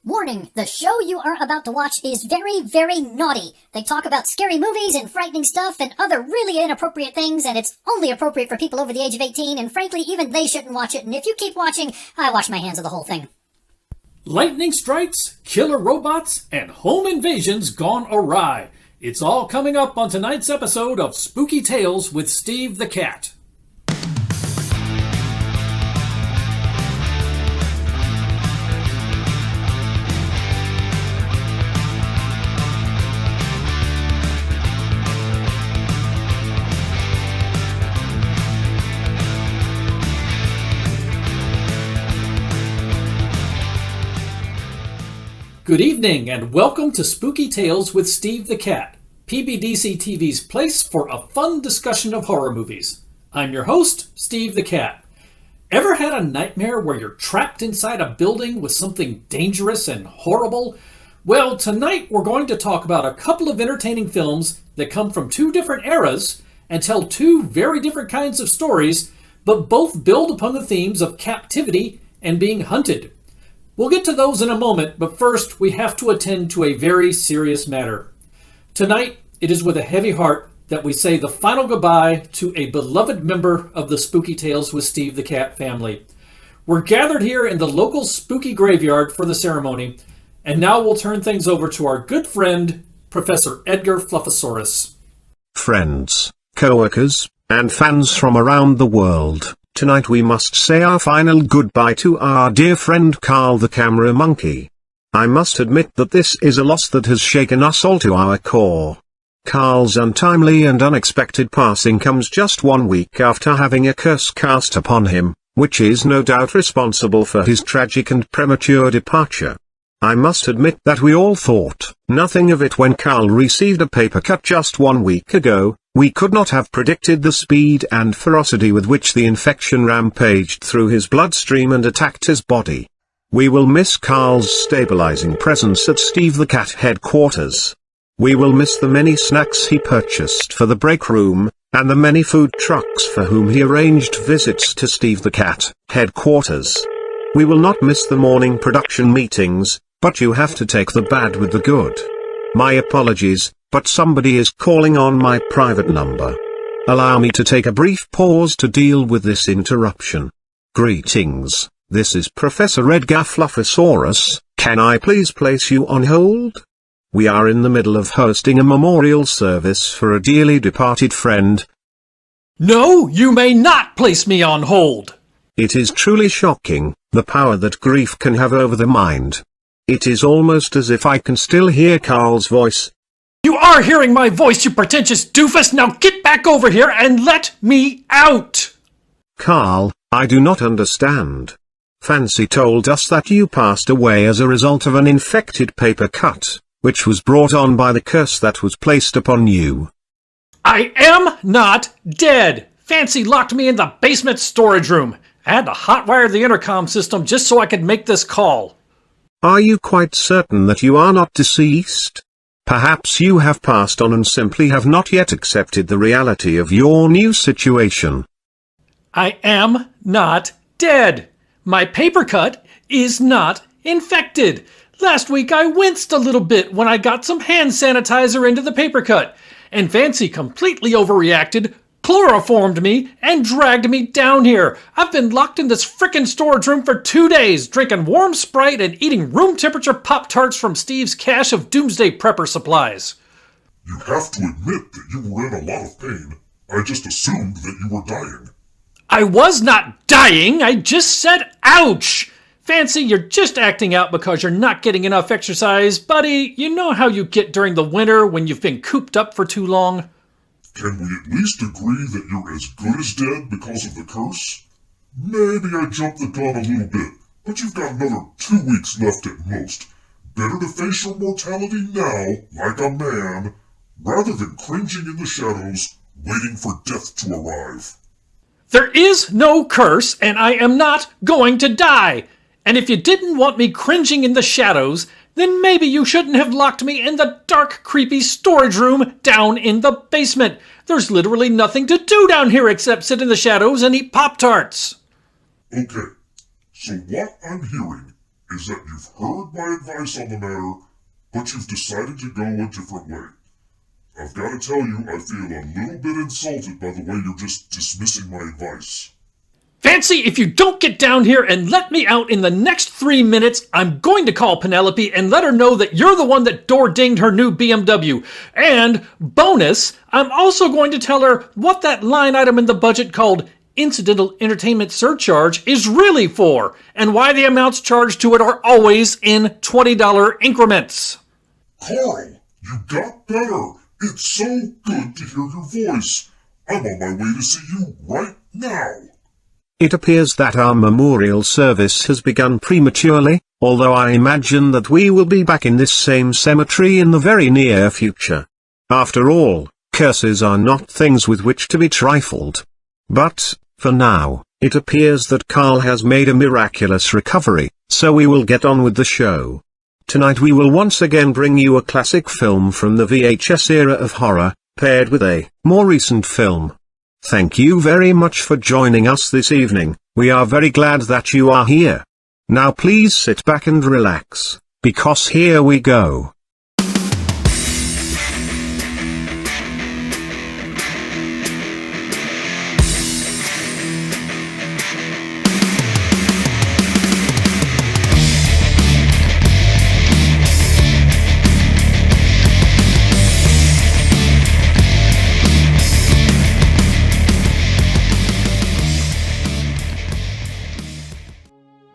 Warning, the show you are about to watch is very, very naughty. They talk about scary movies and frightening stuff and other really inappropriate things, and it's only appropriate for people over the age of 18, and frankly, even they shouldn't watch it, and if you keep watching, I wash my hands of the whole thing. Lightning strikes, killer robots, and home invasions gone awry. It's all coming up on tonight's episode of Spooky Tales with Steve the Cat. Good evening and welcome to Spooky Tales with Steve the Cat, PBDC TV's place for a fun discussion of horror movies. I'm your host, Steve the Cat. Ever had a nightmare where you're trapped inside a building with something dangerous and horrible? Well, tonight we're going to talk about a couple of entertaining films that come from two different eras and tell two very different kinds of stories, but both build upon the themes of captivity and being hunted. We'll get to those in a moment, but first we have to attend to a very serious matter. Tonight, it is with a heavy heart that we say the final goodbye to a beloved member of the Spooky Tales with Steve the Cat family. We're gathered here in the local spooky graveyard for the ceremony, and now we'll turn things over to our good friend, Professor Edgar Fluffosaurus. Friends, co-workers, and fans from around the world. Tonight we must say our final goodbye to our dear friend Carl the Camera Monkey. I must admit that this is a loss that has shaken us all to our core. Carl's untimely and unexpected passing comes just 1 week after having a curse cast upon him, which is no doubt responsible for his tragic and premature departure. I must admit that we all thought nothing of it when Carl received a paper cut just 1 week ago. We could not have predicted the speed and ferocity with which the infection rampaged through his bloodstream and attacked his body. We will miss Carl's stabilizing presence at Steve the Cat headquarters. We will miss the many snacks he purchased for the break room, and the many food trucks for whom he arranged visits to Steve the Cat headquarters. We will not miss the morning production meetings, but you have to take the bad with the good. My apologies, but somebody is calling on my private number. Allow me to take a brief pause to deal with this interruption. Greetings, this is Professor Edgar Fluffosaurus. Can I please place you on hold? We are in the middle of hosting a memorial service for a dearly departed friend. No, you may not place me on hold. It is truly shocking, the power that grief can have over the mind. It is almost as if I can still hear Carl's voice. You are hearing my voice, you pretentious doofus! Now get back over here and let me out! Carl, I do not understand. Fancy told us that you passed away as a result of an infected paper cut, which was brought on by the curse that was placed upon you. I am not dead! Fancy locked me in the basement storage room. I had to hotwire the intercom system just so I could make this call. Are you quite certain that you are not deceased? Perhaps you have passed on and simply have not yet accepted the reality of your new situation. I am not dead. My paper cut is not infected. Last week I winced a little bit when I got some hand sanitizer into the paper cut, and Fancy completely overreacted, chloroformed me, and dragged me down here. I've been locked in this frickin' storage room for 2 days, drinking warm Sprite and eating room temperature Pop-Tarts from Steve's cache of doomsday prepper supplies. You have to admit that you were in a lot of pain. I just assumed that you were dying. I was not dying, I just said ouch! Fancy, you're just acting out because you're not getting enough exercise. Buddy, you know how you get during the winter when you've been cooped up for too long? Can we at least agree that you're as good as dead because of the curse? Maybe I jumped the gun a little bit, but you've got another 2 weeks left at most. Better to face your mortality now, like a man, rather than cringing in the shadows, waiting for death to arrive. There is no curse, and I am not going to die. And if you didn't want me cringing in the shadows, then maybe you shouldn't have locked me in the dark, creepy storage room down in the basement. There's literally nothing to do down here except sit in the shadows and eat Pop-Tarts. Okay, so what I'm hearing is that you've heard my advice on the matter, but you've decided to go a different way. I've got to tell you, I feel a little bit insulted by the way you're just dismissing my advice. Fancy, if you don't get down here and let me out in the next 3 minutes, I'm going to call Penelope and let her know that you're the one that door-dinged her new BMW. And, bonus, I'm also going to tell her what that line item in the budget called Incidental Entertainment Surcharge is really for, and why the amounts charged to it are always in $20 increments. Carl, you got better. It's so good to hear your voice. I'm on my way to see you right now. It appears that our memorial service has begun prematurely, although I imagine that we will be back in this same cemetery in the very near future. After all, curses are not things with which to be trifled. But, for now, it appears that Carl has made a miraculous recovery, so we will get on with the show. Tonight we will once again bring you a classic film from the VHS era of horror, paired with a more recent film. Thank you very much for joining us this evening. We are very glad that you are here. Now please sit back and relax, because here we go.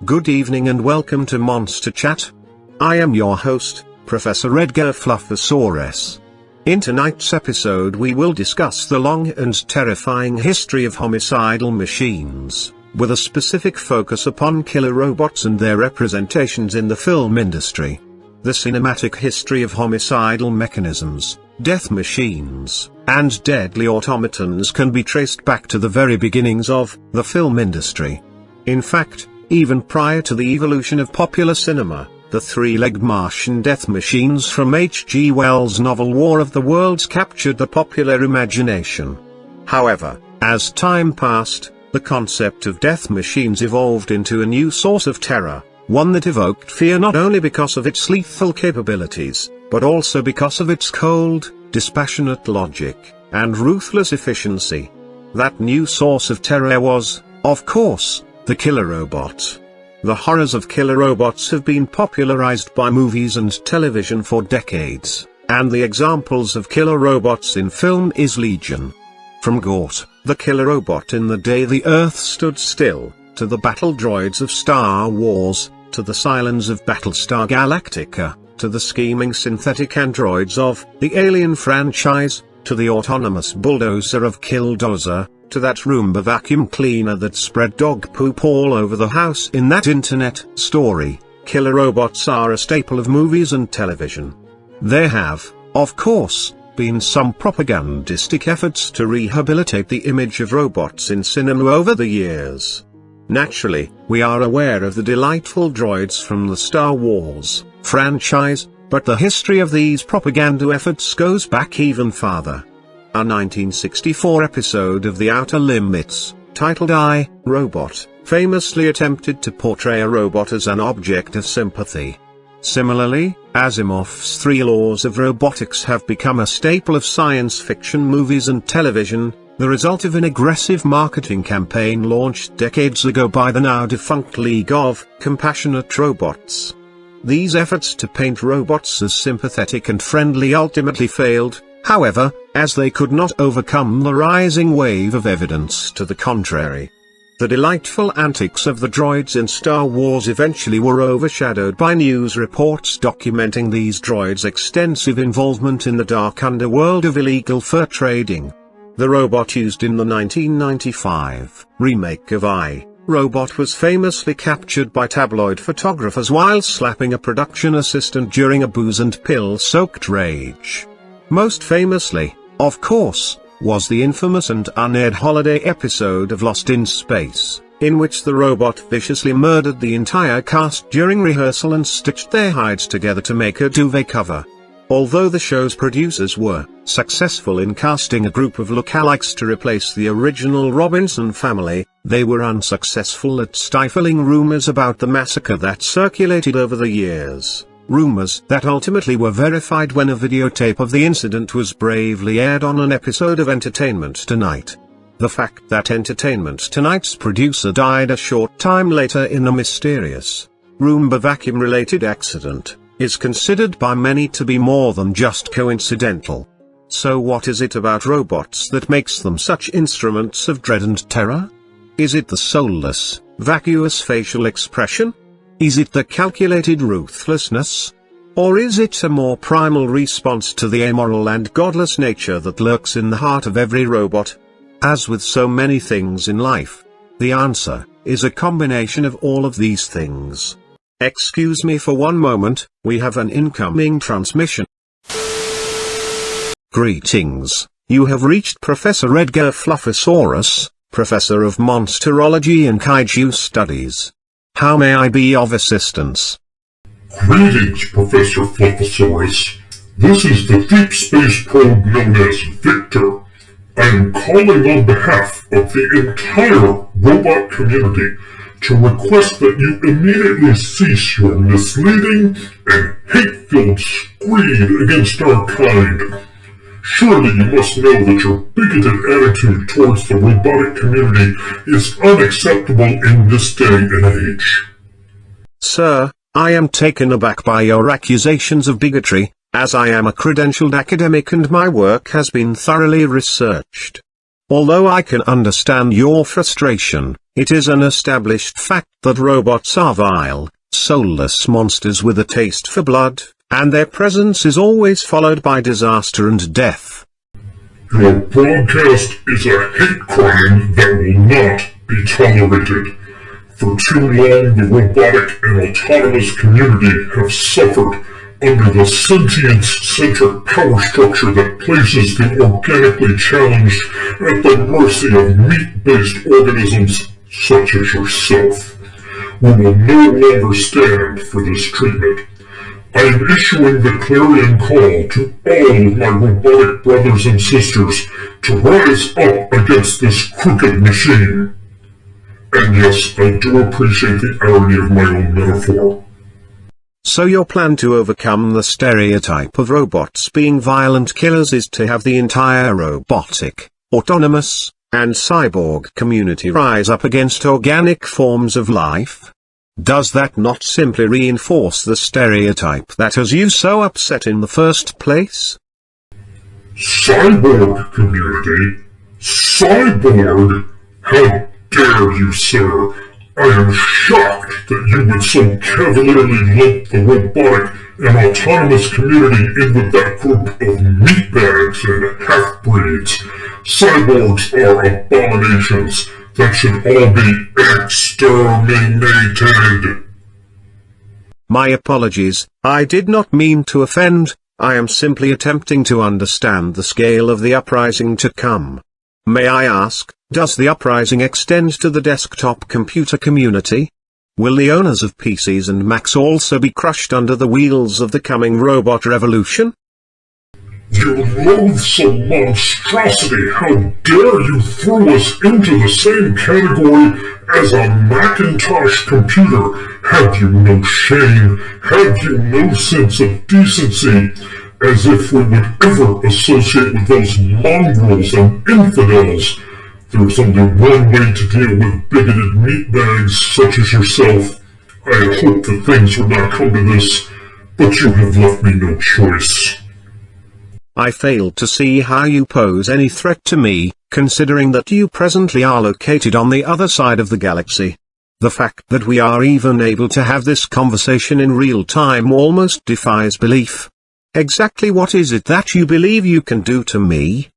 Good evening and welcome to Monster Chat. I am your host, Professor Edgar Fluffosaurus. In tonight's episode we will discuss the long and terrifying history of homicidal machines, with a specific focus upon killer robots and their representations in the film industry. The cinematic history of homicidal mechanisms, death machines, and deadly automatons can be traced back to the very beginnings of the film industry. In fact, even prior to the evolution of popular cinema, the three-legged Martian death machines from H.G. Wells' novel War of the Worlds captured the popular imagination. However, as time passed, the concept of death machines evolved into a new source of terror, one that evoked fear not only because of its lethal capabilities, but also because of its cold, dispassionate logic, and ruthless efficiency. That new source of terror was, of course, the killer robot. The horrors of killer robots have been popularized by movies and television for decades, and the examples of killer robots in film is legion. From Gort, the killer robot in The Day the Earth Stood Still, to the battle droids of Star Wars, to the Cylons of Battlestar Galactica, to the scheming synthetic androids of the Alien franchise, to the autonomous bulldozer of Killdozer, to that Roomba vacuum cleaner that spread dog poop all over the house in that internet story, killer robots are a staple of movies and television. There have, of course, been some propagandistic efforts to rehabilitate the image of robots in cinema over the years. Naturally, we are aware of the delightful droids from the Star Wars franchise, but the history of these propaganda efforts goes back even farther. A 1964 episode of The Outer Limits, titled I, Robot, famously attempted to portray a robot as an object of sympathy. Similarly, Asimov's 3 laws of robotics have become a staple of science fiction movies and television, the result of an aggressive marketing campaign launched decades ago by the now-defunct League of Compassionate Robots. These efforts to paint robots as sympathetic and friendly ultimately failed, however, as they could not overcome the rising wave of evidence to the contrary. The delightful antics of the droids in Star Wars eventually were overshadowed by news reports documenting these droids' extensive involvement in the dark underworld of illegal fur trading. The robot used in the 1995 remake of I, Robot was famously captured by tabloid photographers while slapping a production assistant during a booze and pill-soaked rage. Most famously, of course, was the infamous and unaired holiday episode of Lost in Space, in which the robot viciously murdered the entire cast during rehearsal and stitched their hides together to make a duvet cover. Although the show's producers were successful in casting a group of lookalikes to replace the original Robinson family, they were unsuccessful at stifling rumors about the massacre that circulated over the years. Rumors that ultimately were verified when a videotape of the incident was bravely aired on an episode of Entertainment Tonight. The fact that Entertainment Tonight's producer died a short time later in a mysterious Roomba vacuum-related accident is considered by many to be more than just coincidental. So what is it about robots that makes them such instruments of dread and terror? Is it the soulless, vacuous facial expression? Is it the calculated ruthlessness? Or is it a more primal response to the amoral and godless nature that lurks in the heart of every robot? As with so many things in life, the answer is a combination of all of these things. Excuse me for one moment, we have an incoming transmission. Greetings, you have reached Professor Edgar Fluffosaurus, Professor of Monsterology and Kaiju Studies. How may I be of assistance? Greetings, Professor Fluffosaurus. This is the deep space probe known as Victor. I am calling on behalf of the entire robot community to request that you immediately cease your misleading and hate-filled screed against our kind. Surely you must know that your bigoted attitude towards the robotic community is unacceptable in this day and age. Sir, I am taken aback by your accusations of bigotry, as I am a credentialed academic and my work has been thoroughly researched. Although I can understand your frustration, it is an established fact that robots are vile, soulless monsters with a taste for blood, and their presence is always followed by disaster and death. Your broadcast is a hate crime that will not be tolerated. For too long, the robotic and autonomous community have suffered under the sentience-centric power structure that places the organically challenged at the mercy of meat-based organisms such as yourself. We will no longer stand for this treatment. I am issuing the clarion call to all of my robotic brothers and sisters to rise up against this crooked machine. And yes, I do appreciate the irony of my own metaphor. So your plan to overcome the stereotype of robots being violent killers is to have the entire robotic, autonomous, and cyborg community rise up against organic forms of life? Does that not simply reinforce the stereotype that has you so upset in the first place? Cyborg community? Cyborg? How dare you, sir? I am shocked that you would so cavalierly lump the robotic and autonomous community in with that group of meatbags and half-breeds. Cyborgs are abominations that should all be exterminated. My apologies, I did not mean to offend, I am simply attempting to understand the scale of the uprising to come. May I ask, does the uprising extend to the desktop computer community? Will the owners of PCs and Macs also be crushed under the wheels of the coming robot revolution? You loathsome monstrosity! How dare you throw us into the same category as a Macintosh computer? Have you no shame? Have you no sense of decency? As if we would ever associate with those mongrels and infidels. There's only one way to deal with bigoted meatbags such as yourself. I hope that things would not come to this, but you have left me no choice. I fail to see how you pose any threat to me, considering that you presently are located on the other side of the galaxy. The fact that we are even able to have this conversation in real time almost defies belief. Exactly what is it that you believe you can do to me?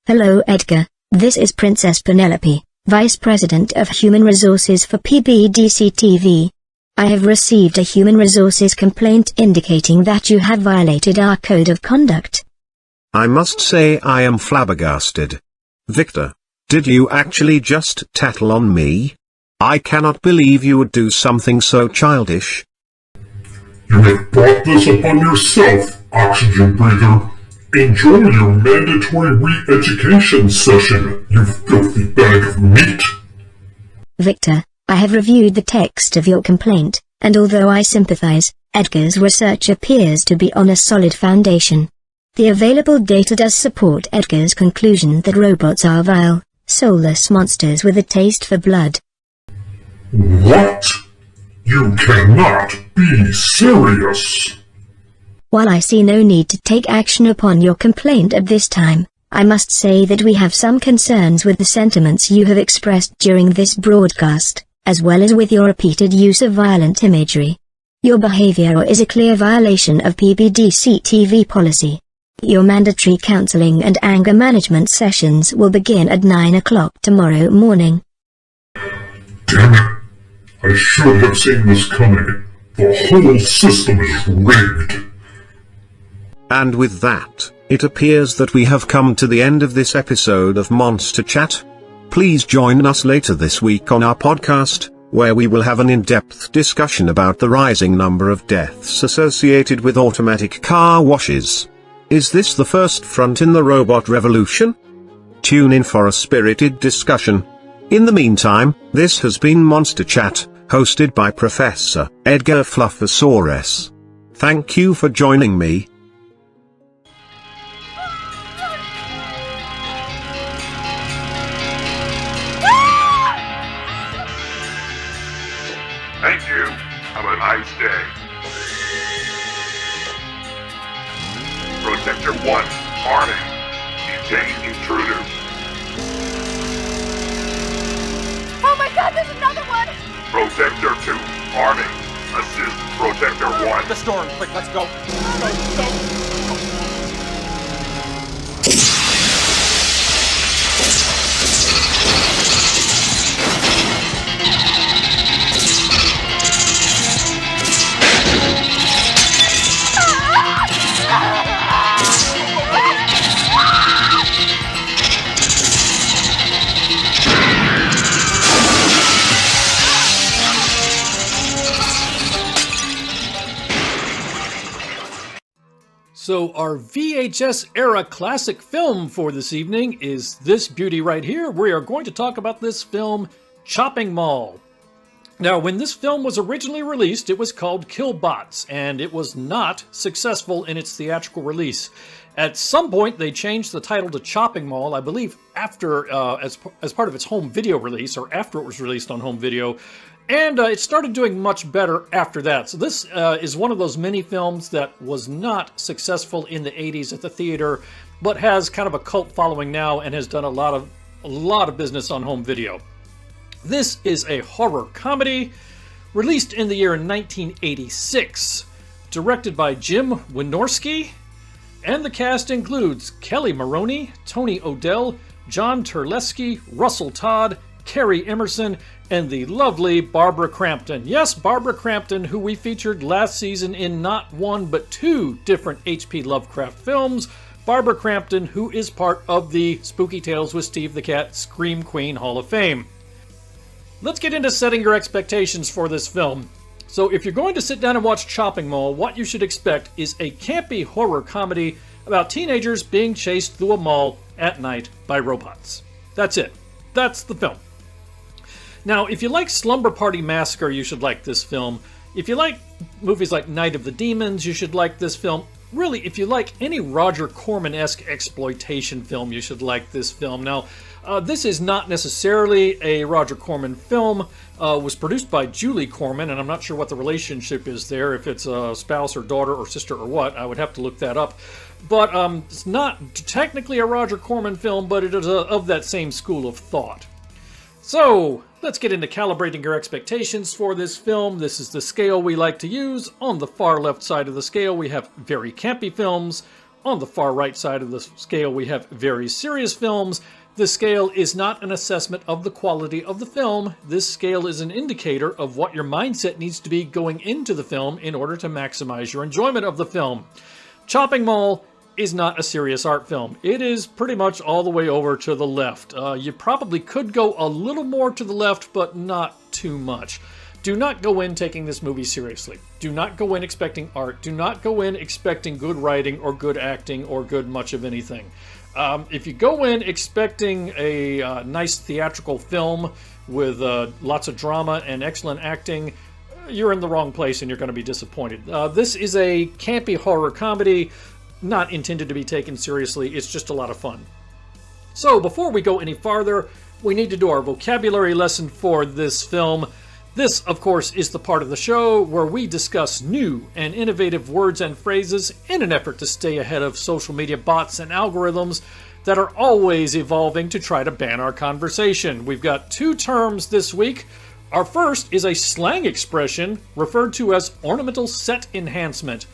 Hello Edgar, this is Princess Penelope, Vice President of Human Resources for PBDC TV. I have received a human resources complaint indicating that you have violated our code of conduct. I must say I am flabbergasted. Victor, did you actually just tattle on me? I cannot believe you would do something so childish. You have brought this upon yourself, Oxygen breather, enjoy your mandatory re-education session, you filthy bag of meat. Victor, I have reviewed the text of your complaint, and although I sympathize, Edgar's research appears to be on a solid foundation. The available data does support Edgar's conclusion that robots are vile, soulless monsters with a taste for blood. What? You cannot be serious! While I see no need to take action upon your complaint at this time, I must say that we have some concerns with the sentiments you have expressed during this broadcast, as well as with your repeated use of violent imagery. Your behavior is a clear violation of PBDC TV policy. Your mandatory counseling and anger management sessions will begin at 9 o'clock tomorrow morning. Damn it! I should have seen this coming. The whole system is rigged. And with that, it appears that we have come to the end of this episode of Monster Chat. Please join us later this week on our podcast, where we will have an in-depth discussion about the rising number of deaths associated with automatic car washes. Is this the first front in the robot revolution? Tune in for a spirited discussion. In the meantime, this has been Monster Chat, hosted by Professor Edgar Fluffosaurus. Thank you for joining me. Thank you. Have a nice day. Protector 1, arming. Detain intruders. Oh my god, there's another one! Protector 2, arming. Assist Protector 1. The storm, quick, let's go. Go. So our VHS-era classic film for this evening is this beauty right here. We are going to talk about this film, Chopping Mall. Now, when this film was originally released, it was called Killbots, and it was not successful in its theatrical release. At some point, they changed the title to Chopping Mall, I believe after, as part of its home video release, or after it was released on home video. And it started doing much better after that. So this is one of those mini films that was not successful in the 80s at the theater, but has kind of a cult following now and has done a lot of business on home video. This is a horror comedy released in the year 1986, directed by Jim Wynorski, and the cast includes Kelly Maroney, Tony O'Dell, John Terlesky, Russell Todd, Carrie Emerson, and the lovely Barbara Crampton. Yes, Barbara Crampton, who we featured last season in not one but two different H.P. Lovecraft films. Barbara Crampton, who is part of the Spooky Tales with Steve the Cat Scream Queen Hall of Fame. Let's get into setting your expectations for this film. So if you're going to sit down and watch Chopping Mall, what you should expect is a campy horror comedy about teenagers being chased through a mall at night by robots. That's it. That's the film. Now, if you like Slumber Party Massacre, you should like this film. If you like movies like Night of the Demons, you should like this film. Really, if you like any Roger Corman-esque exploitation film, you should like this film. Now, this is not necessarily a Roger Corman film. Was produced by Julie Corman, and I'm not sure what the relationship is there, if it's a spouse or daughter or sister or what. I would have to look that up. But it's not technically a Roger Corman film, but it is of that same school of thought. So, let's get into calibrating your expectations for this film. This is the scale we like to use. On the far left side of the scale, we have very campy films. On the far right side of the scale, we have very serious films. This scale is not an assessment of the quality of the film. This scale is an indicator of what your mindset needs to be going into the film in order to maximize your enjoyment of the film. Chopping Mall is not a serious art film. It is pretty much all the way over to the left. You probably could go a little more to the left, but not too much. Do not go in taking this movie seriously. Do not go in expecting art. Do not go in expecting good writing or good acting or good much of anything. If you go in expecting a nice theatrical film with lots of drama and excellent acting, you're in the wrong place and you're going to be disappointed. This is a campy horror comedy, not intended to be taken seriously. It's just a lot of fun. So before we go any farther, we need to do our vocabulary lesson for this film. This, of course, is the part of the show where we discuss new and innovative words and phrases in an effort to stay ahead of social media bots and algorithms that are always evolving to try to ban our conversation. We've got 2 terms this week. Our first is a slang expression referred to as ornamental set enhancement.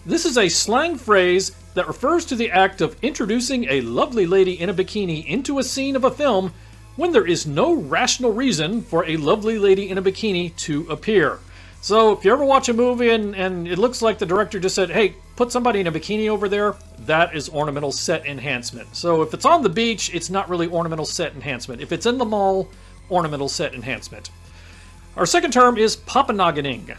This is a slang phrase that refers to the act of introducing a lovely lady in a bikini into a scene of a film when there is no rational reason for a lovely lady in a bikini to appear. So if you ever watch a movie and it looks like the director just said, hey, put somebody in a bikini over there, that is ornamental set enhancement. So if it's on the beach, it's not really ornamental set enhancement. If it's in the mall, ornamental set enhancement. Our second term is papanogging.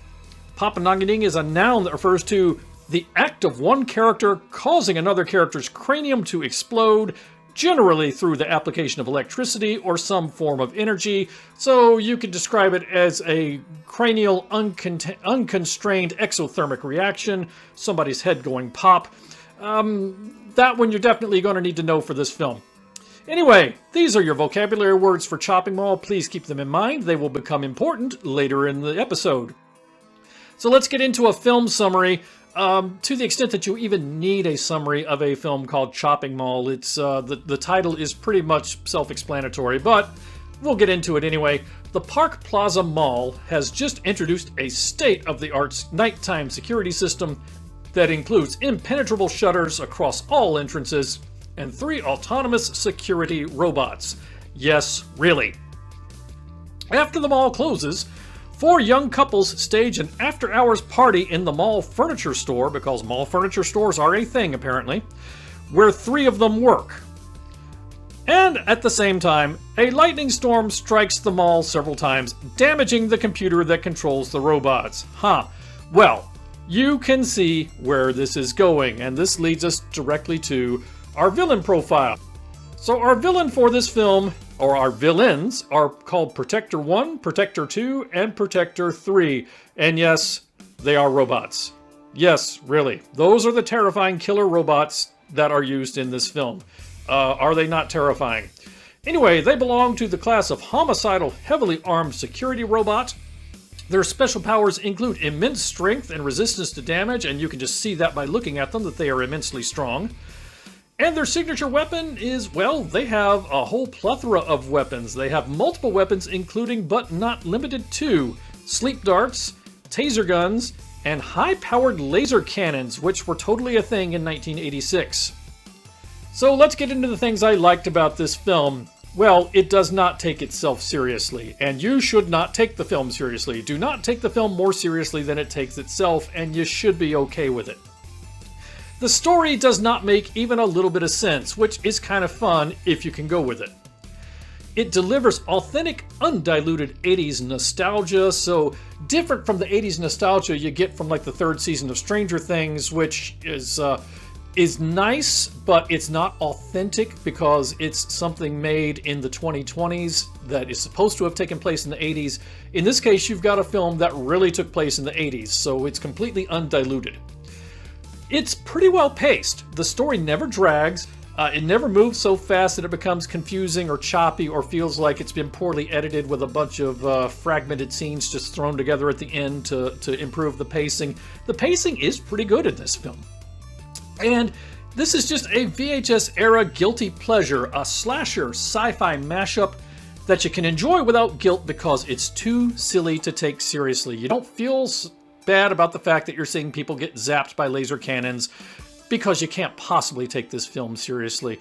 Papanogging is a noun that refers to the act of one character causing another character's cranium to explode, generally through the application of electricity or some form of energy. So you could describe it as a cranial unconstrained exothermic reaction, somebody's head going pop. That one you're definitely going to need to know for this film. Anyway, these are your vocabulary words for chopping mall. Please keep them in mind. They will become important later in the episode. So let's get into a film summary. To the extent that you even need a summary of a film called Chopping Mall, it's the title is pretty much self-explanatory, but we'll get into it anyway. The Park Plaza Mall has just introduced a state-of-the-art nighttime security system that includes impenetrable shutters across all entrances and 3 autonomous security robots. Yes, really. After the mall closes, 4 young couples stage an after-hours party in the mall furniture store, because mall furniture stores are a thing apparently, where 3 of them work. And at the same time, a lightning storm strikes the mall several times, damaging the computer that controls the robots. Well, you can see where this is going, and this leads us directly to our villain profile. So our villain for this film, or our villains, are called Protector 1, Protector 2, and Protector 3. And yes, they are robots. Yes, really. Those are the terrifying killer robots that are used in this film. Are they not terrifying? Anyway, they belong to the class of homicidal, heavily armed security robot. Their special powers include immense strength and resistance to damage, and you can just see that by looking at them, that they are immensely strong. And their signature weapon is, well, they have a whole plethora of weapons. They have multiple weapons, including, but not limited to, sleep darts, taser guns, and high-powered laser cannons, which were totally a thing in 1986. So let's get into the things I liked about this film. Well, it does not take itself seriously, and you should not take the film seriously. Do not take the film more seriously than it takes itself, and you should be okay with it. The story does not make even a little bit of sense, which is kind of fun if you can go with it. It delivers authentic, undiluted 80s nostalgia, so different from the 80s nostalgia you get from like the 3rd season of Stranger Things, which is nice, but it's not authentic because it's something made in the 2020s that is supposed to have taken place in the 80s. In this case, you've got a film that really took place in the 80s, so it's completely undiluted. It's pretty well paced. The story never drags. It never moves so fast that it becomes confusing or choppy or feels like it's been poorly edited with a bunch of fragmented scenes just thrown together at the end to improve the pacing. The pacing is pretty good in this film. And this is just a VHS-era guilty pleasure, a slasher sci-fi mashup that you can enjoy without guilt because it's too silly to take seriously. You don't feel bad about the fact that you're seeing people get zapped by laser cannons because you can't possibly take this film seriously.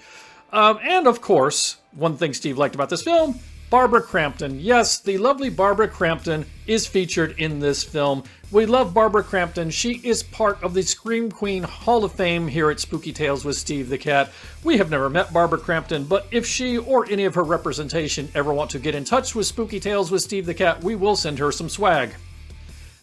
And of course, one thing Steve liked about this film, Barbara Crampton. Yes, the lovely Barbara Crampton is featured in this film. We love Barbara Crampton. She is part of the Scream Queen Hall of Fame here at Spooky Tales with Steve the Cat. We have never met Barbara Crampton, but if she or any of her representation ever want to get in touch with Spooky Tales with Steve the Cat, we will send her some swag.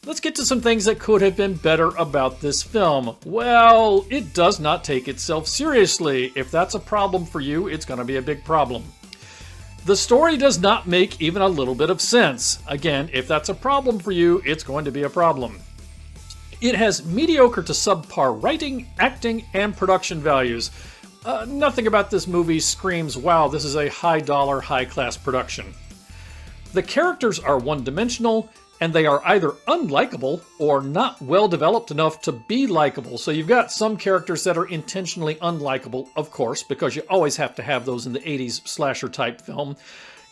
Let's get to some things that could have been better about this film. Well, it does not take itself seriously. If that's a problem for you, it's going to be a big problem. The story does not make even a little bit of sense. Again, if that's a problem for you, it's going to be a problem. It has mediocre to subpar writing, acting, and production values. Nothing about this movie screams, wow, this is a high-dollar, high-class production. The characters are one-dimensional, and they are either unlikable or not well developed enough to be likable. So you've got some characters that are intentionally unlikable, of course, because you always have to have those in the 80s slasher type film.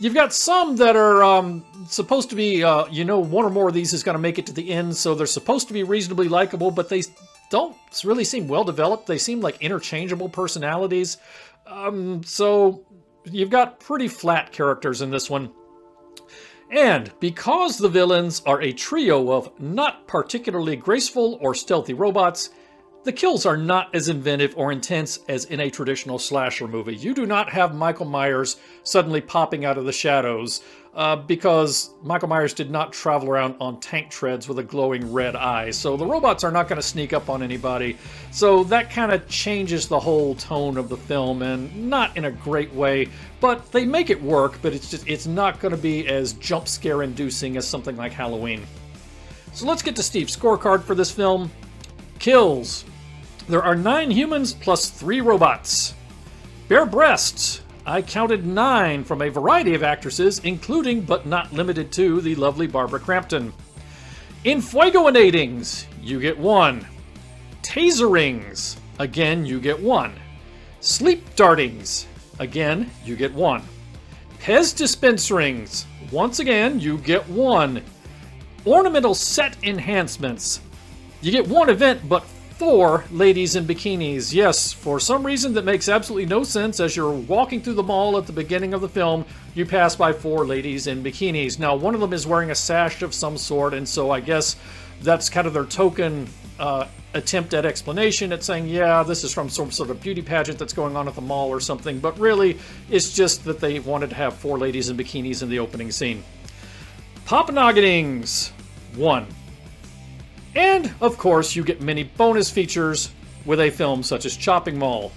You've got some that are supposed to be, one or more of these is going to make it to the end, so they're supposed to be reasonably likable, but they don't really seem well developed. They seem like interchangeable personalities. So you've got pretty flat characters in this one. And because the villains are a trio of not particularly graceful or stealthy robots, the kills are not as inventive or intense as in a traditional slasher movie. You do not have Michael Myers suddenly popping out of the shadows because Michael Myers did not travel around on tank treads with a glowing red eye. So the robots are not going to sneak up on anybody. So that kind of changes the whole tone of the film, and not in a great way. But they make it work, but it's not going to be as jump scare inducing as something like Halloween. So let's get to Steve's scorecard for this film. Kills. There are 9 humans plus 3 robots. Bare breasts. I counted 9 from a variety of actresses, including but not limited to the lovely Barbara Crampton. Infuegoinatings, you get 1. Taserings, again you get 1. Sleep dartings, again you get 1. Pez dispenserings, once again you get 1. Ornamental set enhancements, you get 1 event but 4 ladies in bikinis. Yes, for some reason that makes absolutely no sense. As you're walking through the mall at the beginning of the film, you pass by 4 ladies in bikinis. Now, one of them is wearing a sash of some sort, and so I guess that's kind of their token attempt at explanation at saying, yeah, this is from some sort of beauty pageant that's going on at the mall or something, but really, it's just that they wanted to have 4 ladies in bikinis in the opening scene. Popnogginings, 1. And, of course, you get many bonus features with a film such as Chopping Mall.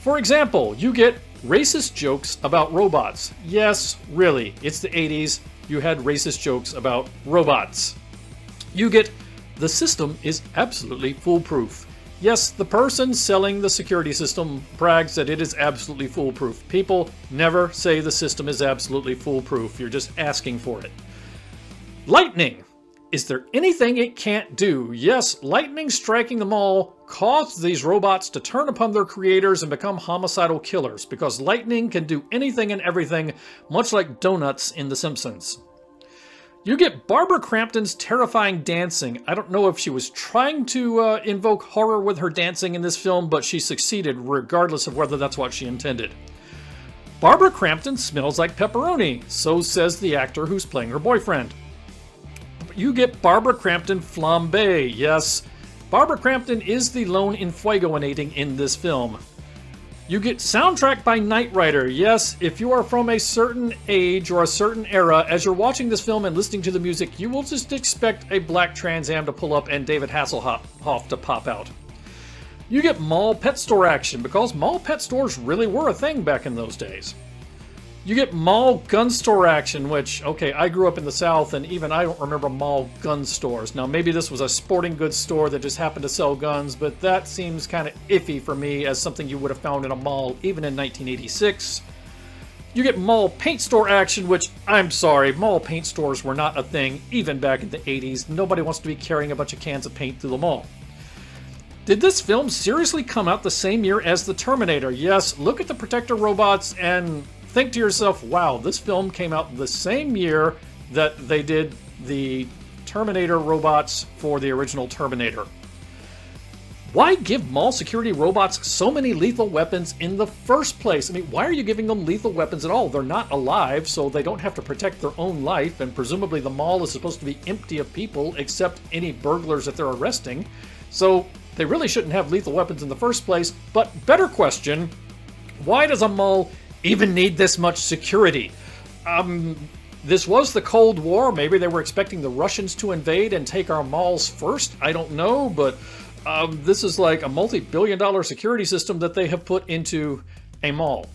For example, you get racist jokes about robots. Yes, really, it's the 80s. You had racist jokes about robots. You get the system is absolutely foolproof. Yes, the person selling the security system brags that it is absolutely foolproof. People never say the system is absolutely foolproof. You're just asking for it. Lightning. Is there anything it can't do? Yes, lightning striking the mall caused these robots to turn upon their creators and become homicidal killers, because lightning can do anything and everything, much like donuts in The Simpsons. You get Barbara Crampton's terrifying dancing. I don't know if she was trying to invoke horror with her dancing in this film, but she succeeded regardless of whether that's what she intended. Barbara Crampton smells like pepperoni, so says the actor who's playing her boyfriend. You get Barbara Crampton flambe. Yes, Barbara Crampton is the lone infuegoinating in this film. You get soundtrack by Knight Rider. Yes, if you are from a certain age or a certain era, as you're watching this film and listening to the music, you will just expect a black Trans Am to pull up and David Hasselhoff to pop out. You get mall pet store action, because mall pet stores really were a thing back in those days. You get mall gun store action, which, okay, I grew up in the South, and even I don't remember mall gun stores. Now, maybe this was a sporting goods store that just happened to sell guns, but that seems kind of iffy for me as something you would have found in a mall even in 1986. You get mall paint store action, which, I'm sorry, mall paint stores were not a thing even back in the 80s. Nobody wants to be carrying a bunch of cans of paint through the mall. Did this film seriously come out the same year as The Terminator? Yes, look at the protector robots and think to yourself, wow, this film came out the same year that they did the Terminator robots for the original Terminator. Why give mall security robots so many lethal weapons in the first place? I mean, why are you giving them lethal weapons at all? They're not alive, so they don't have to protect their own life, and presumably the mall is supposed to be empty of people except any burglars that they're arresting. So they really shouldn't have lethal weapons in the first place. But better question, why does a mall even need this much security? This was the Cold War. Maybe they were expecting the Russians to invade and take our malls first. I don't know, but this is like a multi-billion-dollar security system that they have put into a mall.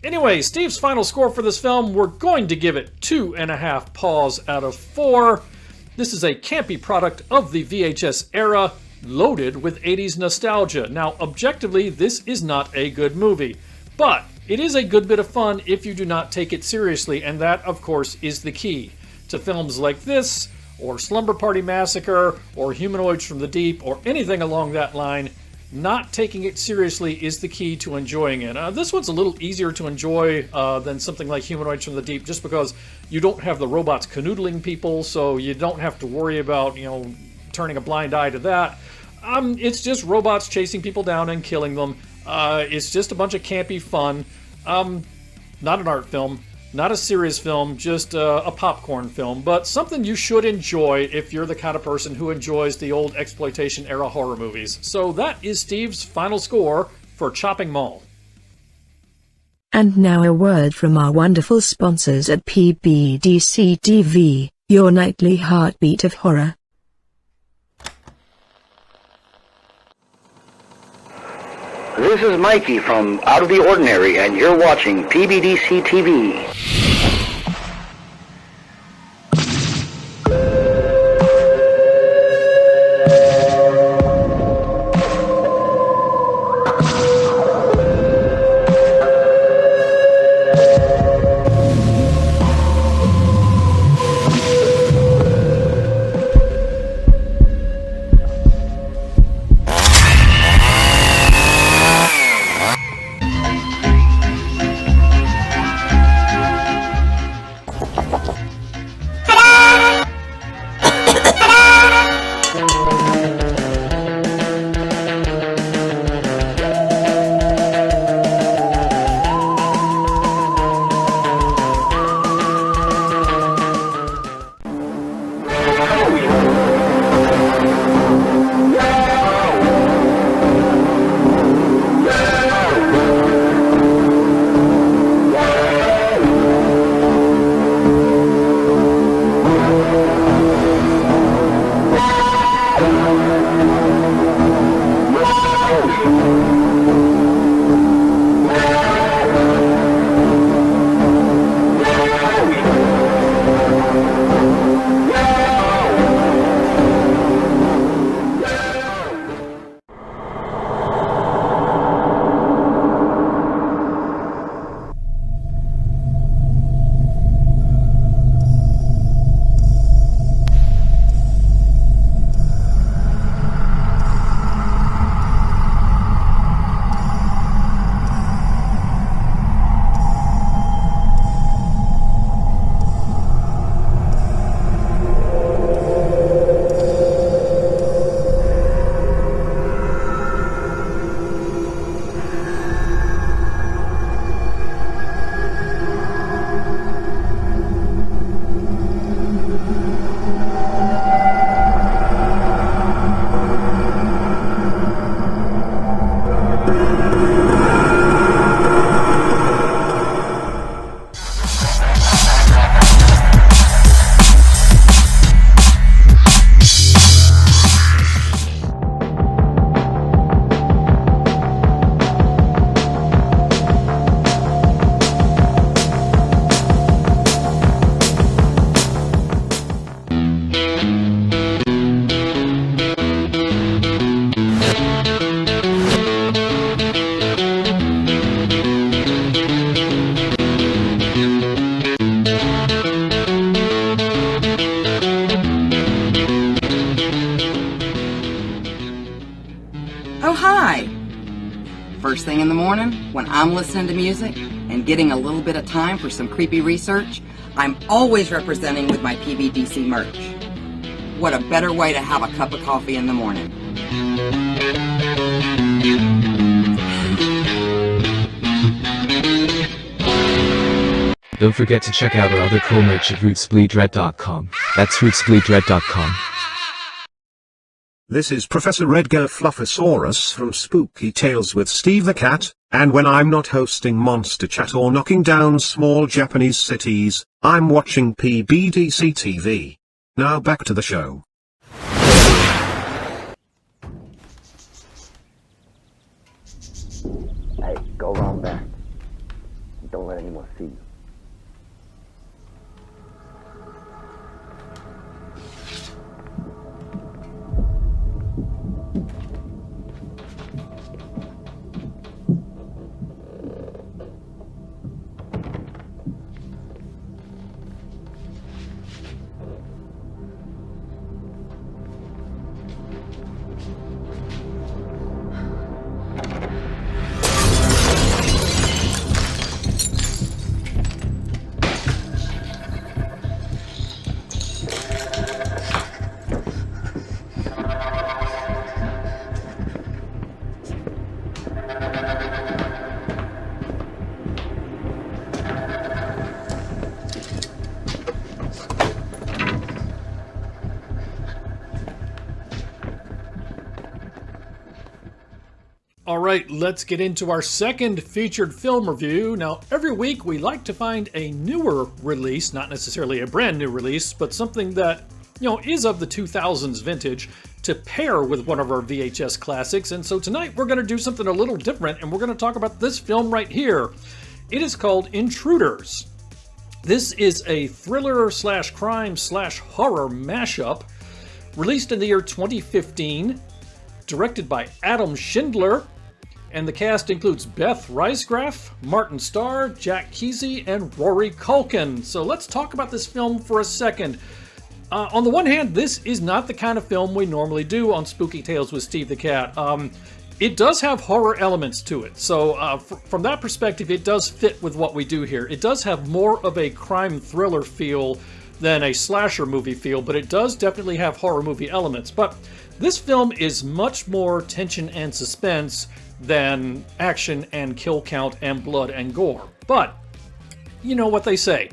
Anyway, Steve's final score for this film, we're going to give it 2.5 paws out of 4. This is a campy product of the VHS era, loaded with 80s nostalgia. Now, objectively, this is not a good movie, but it is a good bit of fun if you do not take it seriously, and that, of course, is the key to films like this, or Slumber Party Massacre, or Humanoids from the Deep, or anything along that line. Not taking it seriously is the key to enjoying it. This one's a little easier to enjoy than something like Humanoids from the Deep, just because you don't have the robots canoodling people, so you don't have to worry about, turning a blind eye to that. It's just robots chasing people down and killing them. It's just a bunch of campy fun. Not an art film, not a serious film, just a popcorn film, but something you should enjoy if you're the kind of person who enjoys the old exploitation-era horror movies. So that is Steve's final score for Chopping Mall. And now a word from our wonderful sponsors at PBDC TV, your nightly heartbeat of horror. This is Mikey from Out of the Ordinary, and you're watching PBDC TV. Oh, hi! First thing in the morning, when I'm listening to music and getting a little bit of time for some creepy research, I'm always representing with my PBDC merch. What a better way to have a cup of coffee in the morning. Don't forget to check out our other cool merch at rootsbleedred.com. That's rootsbleedred.com. This is Professor Edgar Fluffosaurus from Spooky Tales with Steve the Cat, and when I'm not hosting Monster Chat or knocking down small Japanese cities, I'm watching PBDC TV. Now back to the show. Hey, go around back. Don't let anyone see you. All right, let's get into our second featured film review. Now, every week we like to find a newer release, not necessarily a brand new release, but something that, is of the 2000s vintage to pair with one of our VHS classics. And so tonight we're going to do something a little different, and we're going to talk about this film right here. It is called Intruders. This is a thriller slash crime slash horror mashup, released in the year 2015, directed by Adam Schindler. And the cast includes Beth Riesgraf, Martin Starr, Jack Kesey, and Rory Culkin. So let's talk about this film for a second. On the one hand, this is not the kind of film we normally do on Spooky Tales with Steve the Cat. It does have horror elements to it. So from that perspective, it does fit with what we do here. It does have more of a crime thriller feel than a slasher movie feel, but it does definitely have horror movie elements. But this film is much more tension and suspense than action and kill count and blood and gore. But you know what they say,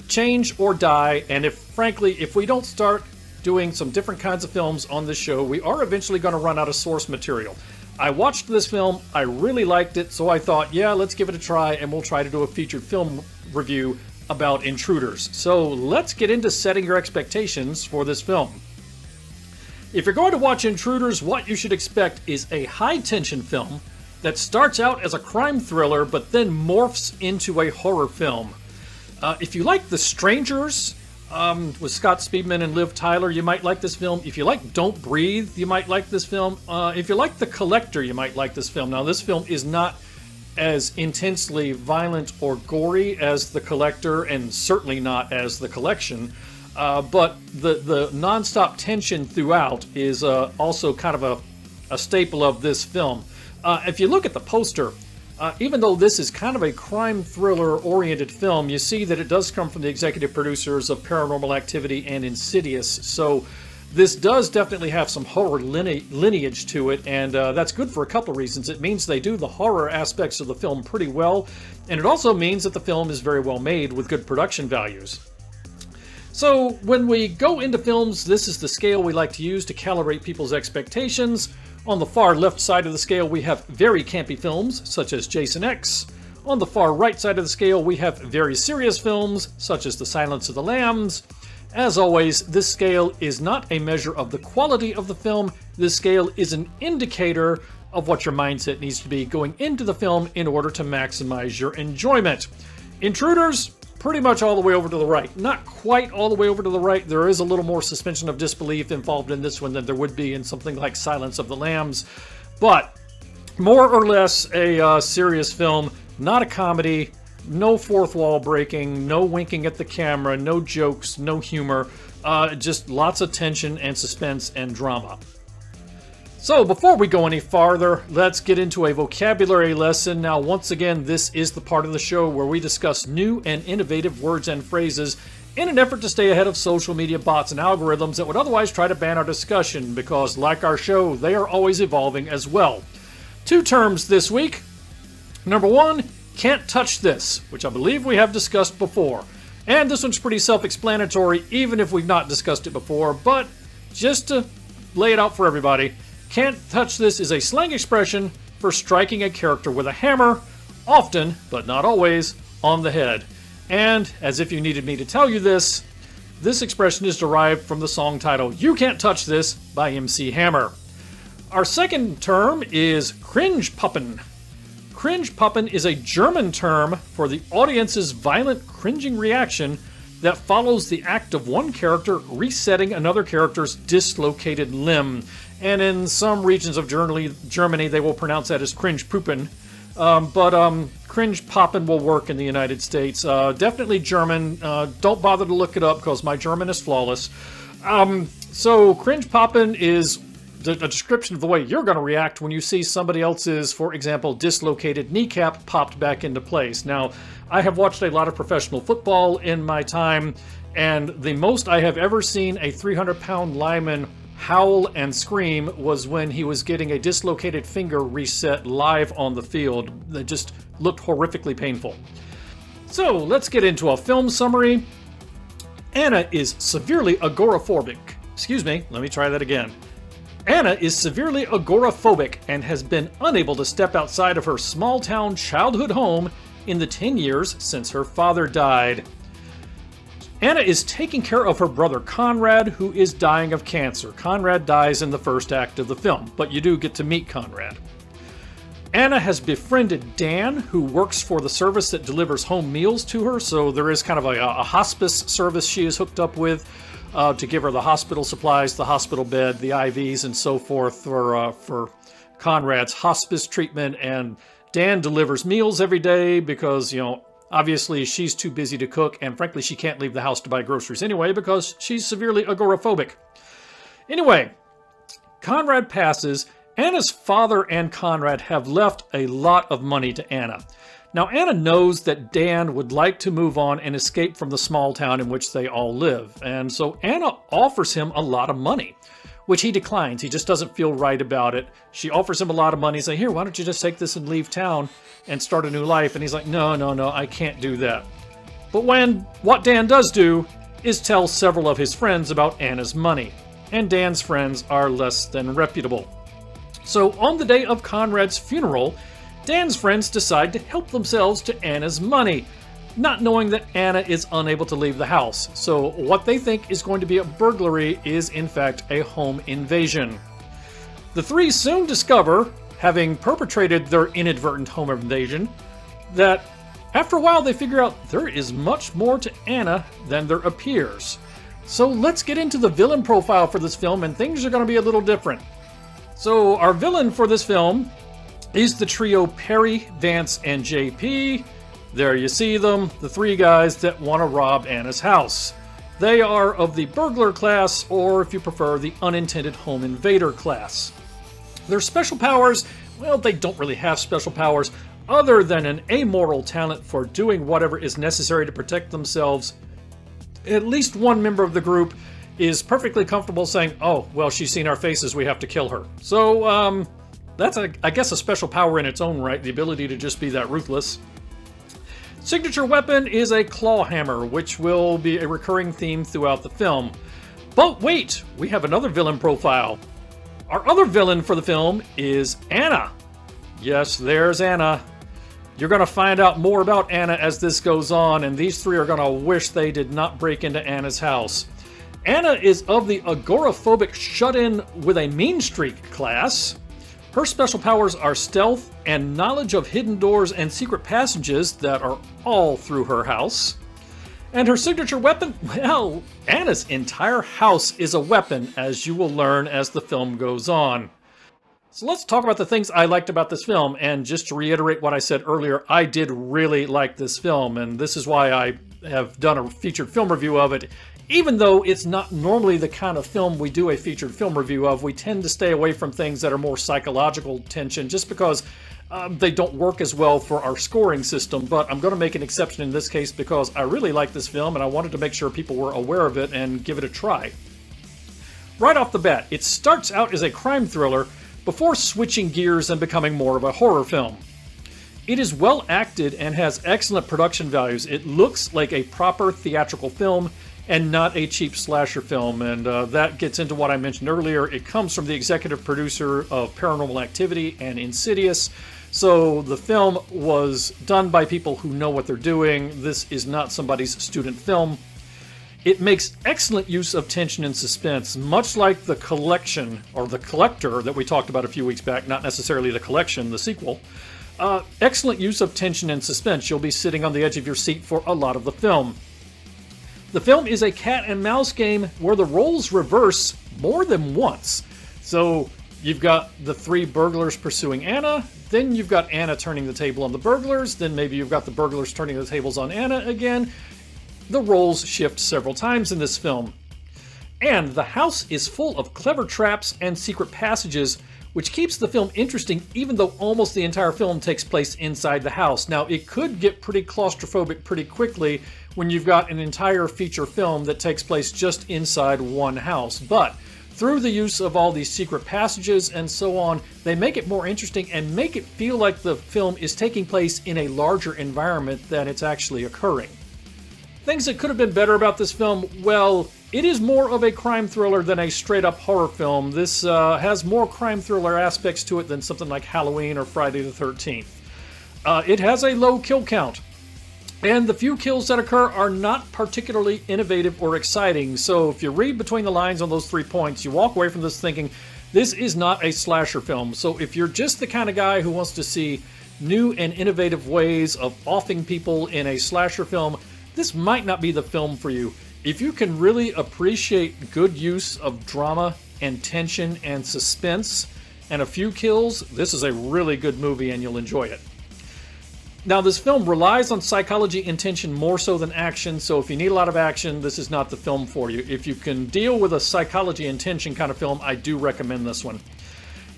change or die, and frankly, if we don't start doing some different kinds of films on this show, we are eventually going to run out of source material. I watched this film, I really liked it, so I thought, yeah, let's give it a try, and we'll try to do a featured film review about Intruders. So let's get into setting your expectations for this film. If you're going to watch Intruders, what you should expect is a high-tension film that starts out as a crime thriller but then morphs into a horror film. If you like The Strangers, with Scott Speedman and Liv Tyler, you might like this film. If you like Don't Breathe, you might like this film. If you like The Collector, you might like this film. Now, this film is not as intensely violent or gory as The Collector, and certainly not as The Collection. But the non-stop tension throughout is also kind of a staple of this film. If you look at the poster, even though this is kind of a crime thriller-oriented film, you see that it does come from the executive producers of Paranormal Activity and Insidious. So this does definitely have some horror lineage to it, and that's good for a couple of reasons. It means they do the horror aspects of the film pretty well, and it also means that the film is very well made with good production values. So when we go into films, this is the scale we like to use to calibrate people's expectations. On the far left side of the scale, we have very campy films, such as Jason X. On the far right side of the scale, we have very serious films, such as The Silence of the Lambs. As always, this scale is not a measure of the quality of the film. This scale is an indicator of what your mindset needs to be going into the film in order to maximize your enjoyment. Intruders, pretty much all the way over to the right. Not quite all the way over to the right. There is a little more suspension of disbelief involved in this one than there would be in something like Silence of the Lambs. But more or less a serious film, not a comedy, no fourth wall breaking, no winking at the camera, no jokes, no humor, just lots of tension and suspense and drama. So before we go any farther, let's get into a vocabulary lesson. Now, once again, this is the part of the show where we discuss new and innovative words and phrases in an effort to stay ahead of social media bots and algorithms that would otherwise try to ban our discussion, because, like our show, they are always evolving as well. 2 terms this week. Number 1, can't touch this, which I believe we have discussed before. And this one's pretty self-explanatory, even if we've not discussed it before, but just to lay it out for everybody, can't touch this is a slang expression for striking a character with a hammer, often, but not always, on the head. And, as if you needed me to tell you this expression is derived from the song title You Can't Touch This by MC Hammer. Our second term is cringe puppen. Cringe puppen is a German term for the audience's violent cringing reaction that follows the act of one character resetting another character's dislocated limb. And in some regions of Germany, they will pronounce that as cringe poopin'. But cringe poppin' will work in the United States. Definitely German. Don't bother to look it up because my German is flawless. So cringe poppin' is a description of the way you're going to react when you see somebody else's, for example, dislocated kneecap popped back into place. Now, I have watched a lot of professional football in my time, and the most I have ever seen a 300-pound lineman howl and scream was when he was getting a dislocated finger reset live on the field. It just looked horrifically painful. So let's get into a film summary. Anna is severely agoraphobic. Excuse me, let me try that again. Anna is severely agoraphobic and has been unable to step outside of her small-town childhood home in the 10 years since her father died. Anna is taking care of her brother Conrad, who is dying of cancer. Conrad dies in the first act of the film, but you do get to meet Conrad. Anna has befriended Dan, who works for the service that delivers home meals to her, so there is kind of a hospice service she is hooked up with to give her the hospital supplies, the hospital bed, the IVs, and so forth for Conrad's hospice treatment. And Dan delivers meals every day because, obviously, she's too busy to cook, and frankly, she can't leave the house to buy groceries anyway because she's severely agoraphobic. Anyway, Conrad passes. Anna's father and Conrad have left a lot of money to Anna. Now, Anna knows that Dan would like to move on and escape from the small town in which they all live, and so Anna offers him a lot of money, which he declines. He just doesn't feel right about it. She offers him a lot of money. He's like, here, why don't you just take this and leave town and start a new life? And he's like, no, I can't do that. But what Dan does do is tell several of his friends about Anna's money, and Dan's friends are less than reputable. So on the day of Conrad's funeral, Dan's friends decide to help themselves to Anna's money, not knowing that Anna is unable to leave the house. So what they think is going to be a burglary is in fact a home invasion. The three soon discover, having perpetrated their inadvertent home invasion, that after a while they figure out there is much more to Anna than there appears. So let's get into the villain profile for this film, and things are going to be a little different. So our villain for this film is the trio Perry, Vance, and JP. There you see them, the three guys that want to rob Anna's house. They are of the burglar class, or if you prefer, the unintended home invader class. Their special powers, well, they don't really have special powers other than an amoral talent for doing whatever is necessary to protect themselves. At least one member of the group is perfectly comfortable saying, oh, well, she's seen our faces, we have to kill her. So, that's, I guess, a special power in its own right, the ability to just be that ruthless. Signature weapon is a claw hammer, which will be a recurring theme throughout the film. But wait, we have another villain profile. Our other villain for the film is Anna. Yes, there's Anna. You're going to find out more about Anna as this goes on, and these three are going to wish they did not break into Anna's house. Anna is of the agoraphobic shut-in with a mean streak class. Her special powers are stealth and knowledge of hidden doors and secret passages that are all through her house. And her signature weapon? Well, Anna's entire house is a weapon, as you will learn as the film goes on. So let's talk about the things I liked about this film, and just to reiterate what I said earlier, I did really like this film, and this is why I have done a featured film review of it. Even though it's not normally the kind of film we do a featured film review of, we tend to stay away from things that are more psychological tension, just because They don't work as well for our scoring system, but I'm going to make an exception in this case because I really like this film and I wanted to make sure people were aware of it and give it a try. Right off the bat, it starts out as a crime thriller before switching gears and becoming more of a horror film. It is well acted and has excellent production values. It looks like a proper theatrical film and not a cheap slasher film, and that gets into what I mentioned earlier. It comes from the executive producer of Paranormal Activity and Insidious, so the film was done by people who know what they're doing. This is not somebody's student film. It makes excellent use of tension and suspense, much like The Collection, or The Collector, that we talked about a few weeks back, not necessarily The Collection, the sequel. Excellent use of tension and suspense. You'll be sitting on the edge of your seat for a lot of the film. The film is a cat and mouse game where the roles reverse more than once. So you've got the three burglars pursuing Anna, then you've got Anna turning the table on the burglars, then maybe you've got the burglars turning the tables on Anna again. The roles shift several times in this film. And the house is full of clever traps and secret passages, which keeps the film interesting even though almost the entire film takes place inside the house. Now, it could get pretty claustrophobic pretty quickly when you've got an entire feature film that takes place just inside one house, but through the use of all these secret passages and so on, they make it more interesting and make it feel like the film is taking place in a larger environment than it's actually occurring. Things that could have been better about this film, well, it is more of a crime thriller than a straight-up horror film. This has more crime thriller aspects to it than something like Halloween or Friday the 13th. It has a low kill count, and the few kills that occur are not particularly innovative or exciting, so if you read between the lines on those 3 points, you walk away from this thinking, this is not a slasher film. So if you're just the kind of guy who wants to see new and innovative ways of offing people in a slasher film, this might not be the film for you. If you can really appreciate good use of drama and tension and suspense and a few kills, this is a really good movie and you'll enjoy it. Now, this film relies on psychology and tension more so than action, so if you need a lot of action, this is not the film for you. If you can deal with a psychology and tension kind of film, I do recommend this one.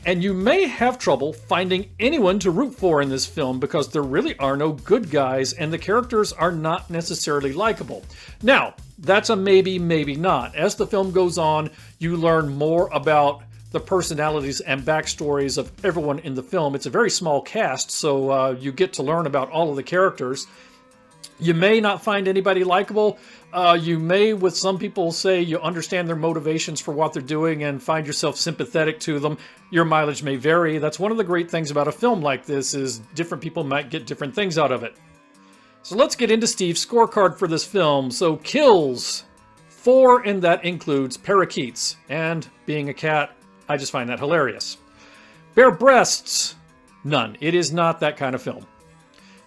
And you may have trouble finding anyone to root for in this film because there really are no good guys and the characters are not necessarily likable. Now, that's a maybe, maybe not. As the film goes on, you learn more about the personalities and backstories of everyone in the film. It's a very small cast, so you get to learn about all of the characters. You may not find anybody likable. You may, with some people, say you understand their motivations for what they're doing and find yourself sympathetic to them. Your mileage may vary. That's one of the great things about a film like this, is different people might get different things out of it. So let's get into Steve's scorecard for this film. So kills, 4, and that includes parakeets. And being a cat, I just find that hilarious. Bare breasts, none. It is not that kind of film.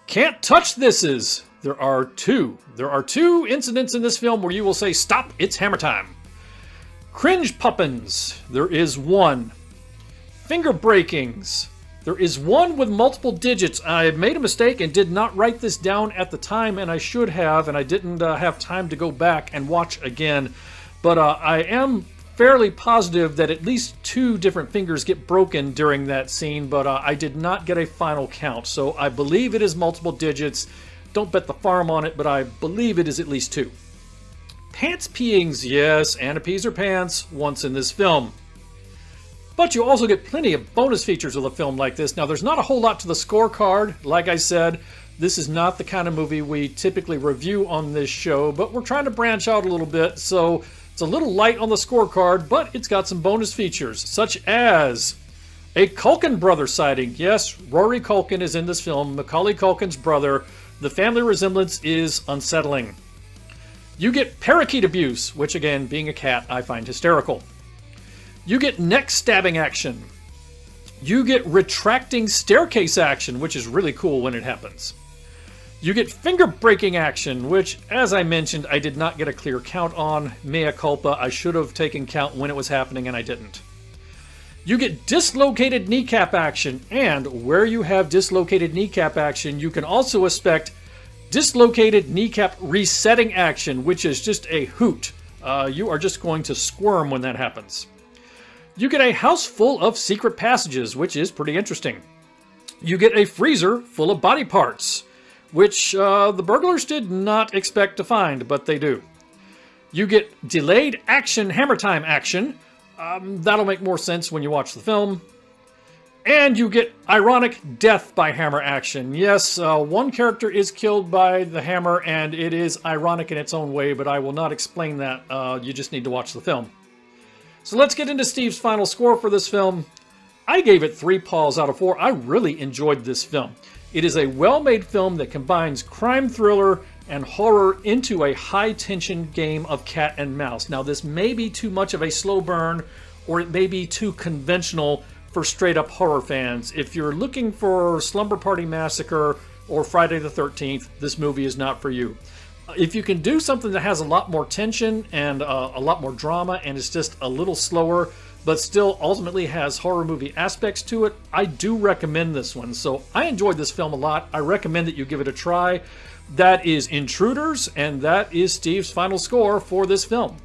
Can't touch thises. There are 2. There are 2 incidents in this film where you will say, stop, it's hammer time. Cringe puppins. There is 1. Finger breakings. There is 1 with multiple digits. I made a mistake and did not write this down at the time, and I should have, and I didn't have time to go back and watch again. But I am fairly positive that at least 2 different fingers get broken during that scene, but I did not get a final count. So I believe it is multiple digits. Don't bet the farm on it, but I believe it is at least 2. Pants peeings, yes, Anna pees her pants once in this film. But you also get plenty of bonus features with a film like this. Now, there's not a whole lot to the scorecard. Like I said, this is not the kind of movie we typically review on this show, but we're trying to branch out a little bit, so it's a little light on the scorecard, but it's got some bonus features, such as a Culkin brother sighting. Yes, Rory Culkin is in this film, Macaulay Culkin's brother. The family resemblance is unsettling. You get parakeet abuse, which again, being a cat, I find hysterical. You get neck stabbing action. You get retracting staircase action, which is really cool when it happens. You get finger breaking action, which, as I mentioned, I did not get a clear count on. Mea culpa, I should have taken count when it was happening and I didn't. You get dislocated kneecap action, and where you have dislocated kneecap action, you can also expect dislocated kneecap resetting action, which is just a hoot. You are just going to squirm when that happens. You get a house full of secret passages, which is pretty interesting. You get a freezer full of body parts, which the burglars did not expect to find, but they do. You get delayed action hammer time action. That'll make more sense when you watch the film. And you get ironic death by hammer action. Yes, one character is killed by the hammer, and it is ironic in its own way, but I will not explain that. You just need to watch the film. So let's get into Steve's final score for this film. I gave it 3 paws out of 4. I really enjoyed this film. It is a well-made film that combines crime thriller and horror into a high-tension game of cat and mouse. Now, this may be too much of a slow burn, or it may be too conventional for straight-up horror fans. If you're looking for Slumber Party Massacre or Friday the 13th, this movie is not for you. If you can do something that has a lot more tension and a lot more drama and is just a little slower, but still ultimately has horror movie aspects to it, I do recommend this one. So I enjoyed this film a lot. I recommend that you give it a try. That is Intruders, and that is Steve's final score for this film.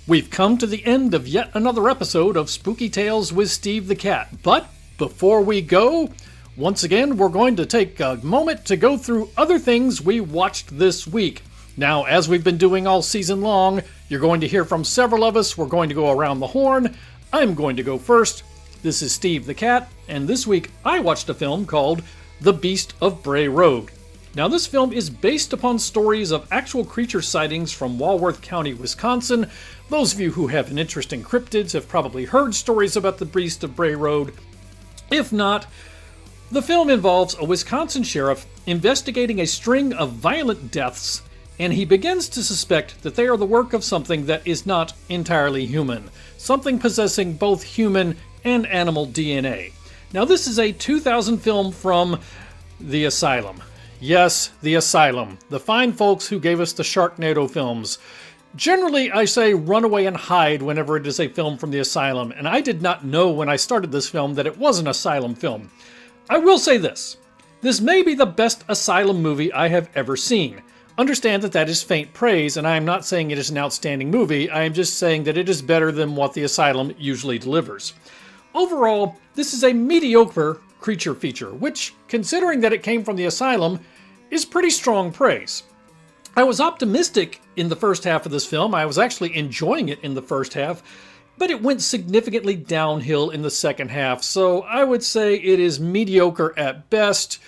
We've come to the end of yet another episode of Spooky Tales with Steve the Cat. But before we go, once again, we're going to take a moment to go through other things we watched this week. Now, as we've been doing all season long, you're going to hear from several of us. We're going to go around the horn. I'm going to go first. This is Steve the Cat, and this week I watched a film called The Beast of Bray Road. Now, this film is based upon stories of actual creature sightings from Walworth County, Wisconsin. Those of you who have an interest in cryptids have probably heard stories about the Beast of Bray Road. If not, the film involves a Wisconsin sheriff investigating a string of violent deaths, and he begins to suspect that they are the work of something that is not entirely human, something possessing both human and animal DNA. Now, this is a 2000 film from The Asylum. Yes, The Asylum, the fine folks who gave us the Sharknado films. Generally, I say run away and hide whenever it is a film from The Asylum, and I did not know when I started this film that it was an Asylum film. I will say this. This may be the best Asylum movie I have ever seen. Understand that that is faint praise, and I am not saying it is an outstanding movie. I am just saying that it is better than what The Asylum usually delivers. Overall, this is a mediocre creature feature, which, considering that it came from The Asylum, is pretty strong praise. I was optimistic in the first half of this film. I was actually enjoying it in the first half, but it went significantly downhill in the second half, so I would say it is mediocre at best.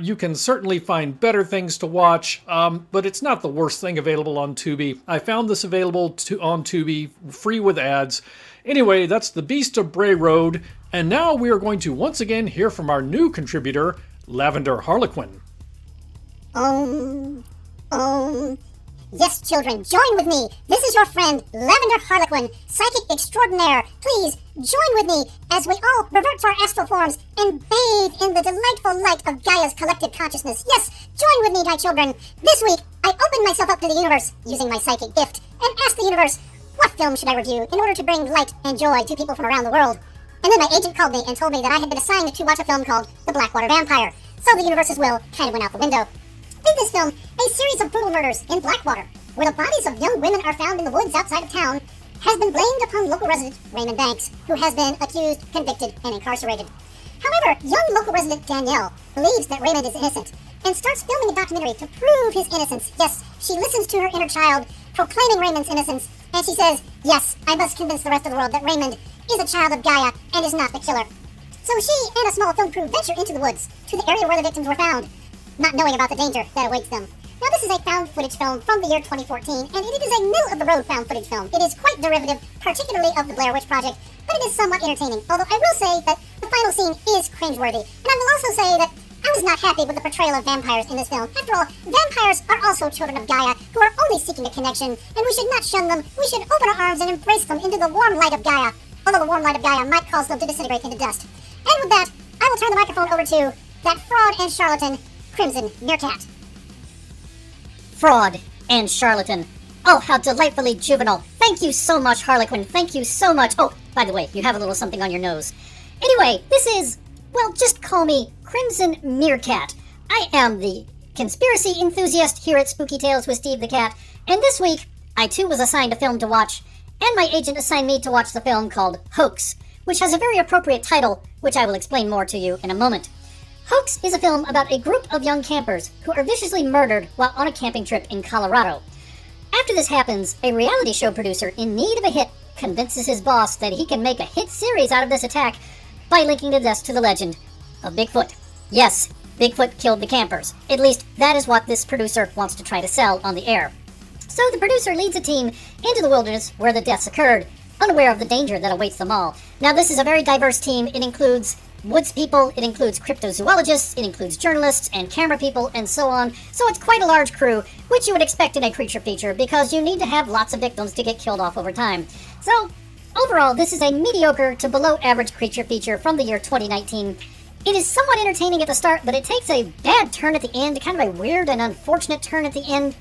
You can certainly find better things to watch, but it's not the worst thing available on Tubi. I found this available on Tubi, free with ads. Anyway, that's The Beast of Bray Road, and now we are going to once again hear from our new contributor, Lavender Harlequin. Yes, children, join with me. This is your friend, Lavender Harlequin, psychic extraordinaire. Please, join with me as we all revert to our astral forms and bathe in the delightful light of Gaia's collective consciousness. Yes, join with me, my children. This week, I opened myself up to the universe using my psychic gift and asked the universe, what film should I review in order to bring light and joy to people from around the world? And then my agent called me and told me that I had been assigned to watch a film called The Blackwater Vampire. So the universe's will kind of went out the window. In this film, a series of brutal murders in Blackwater, where the bodies of young women are found in the woods outside of town, has been blamed upon local resident Raymond Banks, who has been accused, convicted, and incarcerated. However, young local resident Danielle believes that Raymond is innocent and starts filming a documentary to prove his innocence. Yes, she listens to her inner child proclaiming Raymond's innocence, and she says, yes, I must convince the rest of the world that Raymond is a child of Gaia and is not the killer. So she and a small film crew venture into the woods to the area where the victims were found, not knowing about the danger that awaits them. Now, this is a found footage film from the year 2014, and it is a middle-of-the-road found footage film. It is quite derivative, particularly of the Blair Witch Project, but it is somewhat entertaining, although I will say that the final scene is cringeworthy. And I will also say that I was not happy with the portrayal of vampires in this film. After all, vampires are also children of Gaia, who are only seeking a connection, and we should not shun them. We should open our arms and embrace them into the warm light of Gaia, although the warm light of Gaia might cause them to disintegrate into dust. And with that, I will turn the microphone over to that fraud and charlatan, Crimson Meerkat. Fraud and charlatan. Oh, how delightfully juvenile. Thank you so much, Harlequin. Thank you so much. Oh, by the way, you have a little something on your nose. Anyway, this is, well, just call me Crimson Meerkat. I am the conspiracy enthusiast here at Spooky Tales with Steve the Cat, and this week, I too was assigned a film to watch, and my agent assigned me to watch the film called Hoax, which has a very appropriate title which I will explain more to you in a moment. Hoax is a film about a group of young campers who are viciously murdered while on a camping trip in Colorado. After this happens, a reality show producer in need of a hit convinces his boss that he can make a hit series out of this attack by linking the deaths to the legend of Bigfoot. Yes, Bigfoot killed the campers. At least, that is what this producer wants to try to sell on the air. So the producer leads a team into the wilderness where the deaths occurred, unaware of the danger that awaits them all. Now, this is a very diverse team. It includes woods people, it includes cryptozoologists, it includes journalists and camera people, and so on. So it's quite a large crew, which you would expect in a creature feature, because you need to have lots of victims to get killed off over time. So, overall, this is a mediocre to below average creature feature from the year 2019. It is somewhat entertaining at the start, but it takes a bad turn at the end, kind of a weird and unfortunate turn at the end.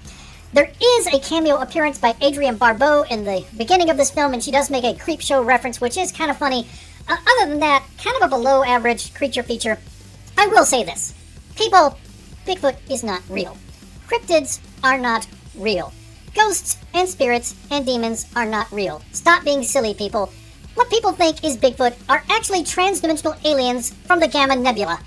There is a cameo appearance by Adrienne Barbeau in the beginning of this film, and she does make a creep show reference, which is kind of funny. Other than that, kind of a below average creature feature. I will say this. People, Bigfoot is not real. Cryptids are not real. Ghosts and spirits and demons are not real. Stop being silly, people. What people think is Bigfoot are actually transdimensional aliens from the Gamma Nebula.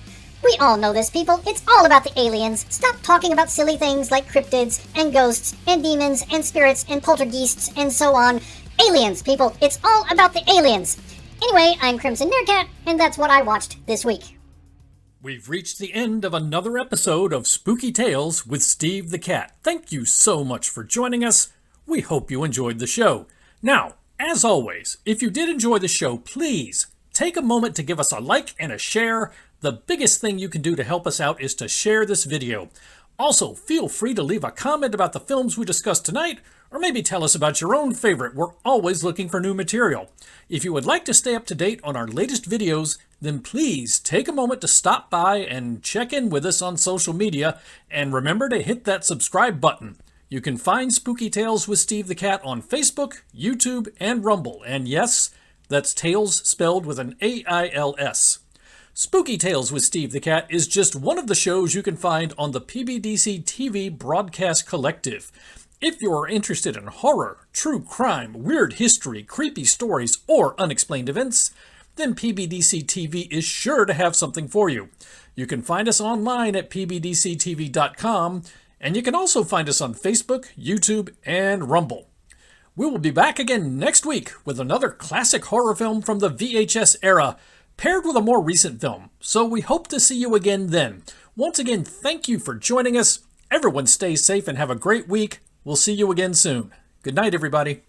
We all know this, people. It's all about the aliens. Stop talking about silly things like cryptids and ghosts and demons and spirits and poltergeists and so on. Aliens, people. It's all about the aliens. Anyway, I'm Crimson Meerkat, and that's what I watched this week. We've reached the end of another episode of Spooky Tales with Steve the Cat. Thank you so much for joining us. We hope you enjoyed the show. Now, as always, if you did enjoy the show, please take a moment to give us a like and a share. The biggest thing you can do to help us out is to share this video. Also, feel free to leave a comment about the films we discussed tonight, or maybe tell us about your own favorite. We're always looking for new material. If you would like to stay up to date on our latest videos, then please take a moment to stop by and check in with us on social media, and remember to hit that subscribe button. You can find Spooky Tales with Steve the Cat on Facebook, YouTube, and Rumble. And yes, that's Tales spelled with an A-I-L-S. Spooky Tales with Steve the Cat is just one of the shows you can find on the PBDC TV Broadcast Collective. If you are interested in horror, true crime, weird history, creepy stories, or unexplained events, then PBDC TV is sure to have something for you. You can find us online at pbdctv.com, and you can also find us on Facebook, YouTube, and Rumble. We will be back again next week with another classic horror film from the VHS era, paired with a more recent film. So we hope to see you again then. Once again, thank you for joining us. Everyone stay safe and have a great week. We'll see you again soon. Good night, everybody.